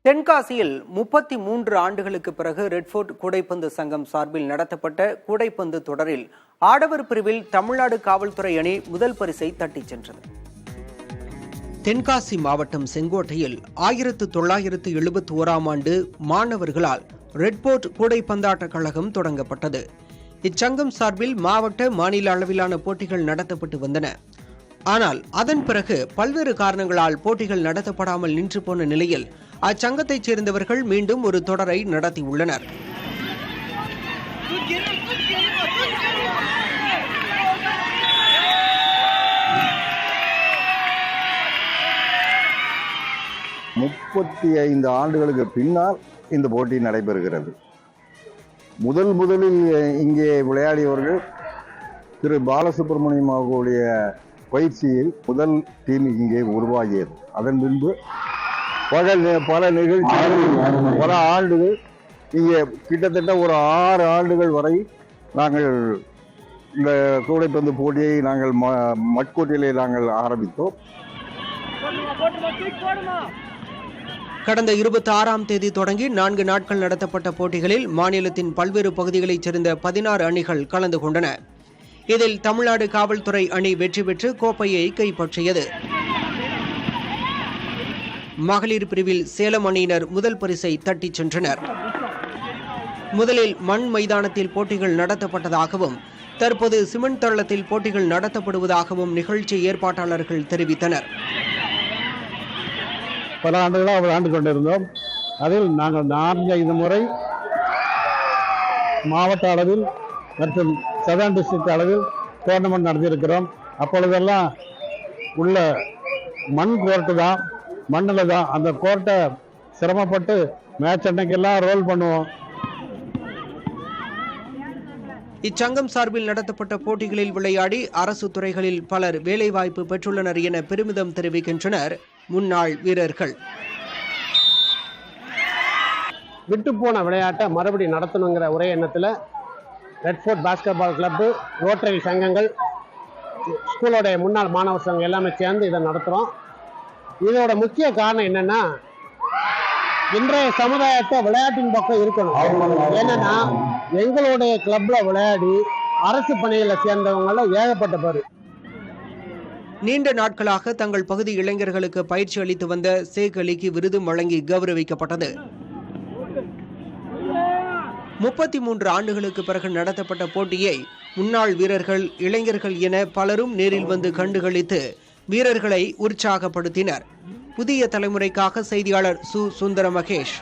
தென்காசியில் 33 ஆண்டுகளுக்கு பிறகு ரெட்ஃபோர்ட் கூடைப்பந்து சங்கம் சார்பில் நடத்தப்பட்ட கூடைப்பந்து தொடரில் ஆடவர் பிரிவில் தமிழ்நாடு காவல்துறை அணி முதல் பரிசை தட்டிச் சென்றது. தென்காசி மாவட்டம் செங்கோட்டையில் 1971ஆம் ஆண்டு மாணவர்களால் ரெட்ஃபோர்ட் கூடைப்பந்தாட்ட கழகம் தொடங்கப்பட்டது. இச்சங்கம் சார்பில் மாவட்ட, மாநில அளவிலான போட்டிகள் நடத்தப்பட்டு வந்தன. ஆனால் அதன் பிறகு பல்வேறு காரணங்களால் போட்டிகள் நடத்தப்படாமல் நின்று போன நிலையில் அச்சங்கத்தைச் சேர்ந்தவர்கள் மீண்டும் ஒரு தொடரை நடத்தியுள்ளனர். முப்பத்தி ஆண்டுகளுக்கு பின்னால் இந்த போட்டி நடைபெறுகிறது. முதலில் இங்கே விளையாடியவர்கள் திரு பாலசுப்ரமணியம் அவர்களுடைய பயிற்சியில் முதல் டீம் இங்கே உருவாகியது. அதன் பின்பு பல நிகழ்ச்சிகள், பல ஆண்டுகள், இங்கே கிட்டத்தட்ட ஒரு 6 ஆண்டுகள் வரை நாங்கள் இந்த கூடைப்பந்து போட்டியை நாங்கள் மட்கோட்டிலே நாங்கள் ஆரம்பித்தோம். கடந்த 26ஆம் தேதி தொடங்கி 4 நாட்கள் நடத்தப்பட்ட போட்டிகளில் மாநிலத்தின் பல்வேறு பகுதிகளைச் சேர்ந்த 16 அணிகள் கலந்து கொண்டன. இதில் தமிழ்நாடு காவல்துறை அணி வெற்றி பெற்று கோப்பையை கைப்பற்றியது. மகளிர் பிரிவில் சேலம் அணியினர் முதல் பரிசை தட்டிச் சென்றனர். முதலில் மண் மைதானத்தில் போட்டிகள் நடத்தப்பட்டதாகவும் தற்போது சிமெண்ட் தளத்தில் போட்டிகள் நடத்தப்படுவதாகவும் நிகழ்ச்சி ஏற்பாட்டாளர்கள் தெரிவித்தனர். பல ஆண்டுகளாக விளையாண்டு கொண்டிருந்தோம். அதில் நாங்கள் 4-5 முறை மாவட்ட அளவில் மற்றும் சதர்ன் டிஸ்ட்ரிக்ட் அளவில் டோர்னமெண்ட் நடத்தியிருக்கிறோம். அப்பொழுதெல்லாம் உள்ள மண் கோர்ட்டு தான், மண்ணில் தான். அந்த கோர்ட்டை சிரமப்பட்டு மேட்ச் அன்னைக்கெல்லாம் ரோல் பண்ணுவோம். இச்சங்கம் சார்பில் நடத்தப்பட்ட போட்டிகளில் விளையாடி அரசு துறைகளில் பலர் வேலைவாய்ப்பு பெற்றுள்ளனர் என பெருமிதம் தெரிவிக்கின்றனர் முன்னாள் வீரர்கள். விட்டு போன விளையாட்டை மறுபடி நடத்தணுங்கிற ஒரே எண்ணத்தில் ரெட்ஃபோர்ட் பாஸ்கெட்பால் கிளப்பு, ரோட்டரி சங்கங்கள், ஸ்கூலோடைய முன்னாள் மாணவர் சங்கம் எல்லாமே சேர்ந்து இதை நடத்துகிறோம். இதோட முக்கிய காரணம் என்னன்னா, இன்றைய சமுதாயத்தை விளையாட்டின் பக்கம் இருக்கணும். என்னன்னா, எங்களுடைய கிளப்ல விளையாடி அரசு பணிகளை சேர்ந்தவங்கள ஏகப்பட்ட பேர். நீண்ட நாட்களாக தங்கள் பகுதி இளைஞர்களுக்கு பயிற்சி அளித்து வந்த சேக் அலிக்கு விருது வழங்கி கௌரவிக்கப்பட்டது. 33 ஆண்டுகளுக்கு பிறகு நடத்தப்பட்ட போட்டியை முன்னாள் வீரர்கள், இளைஞர்கள் என பலரும் நேரில் வந்து கண்டுகளித்து வீரர்களை உற்சாகப்படுத்தினர். புதிய தலைமுறைக்காக செய்தியாளர் சுந்தர மகேஷ்.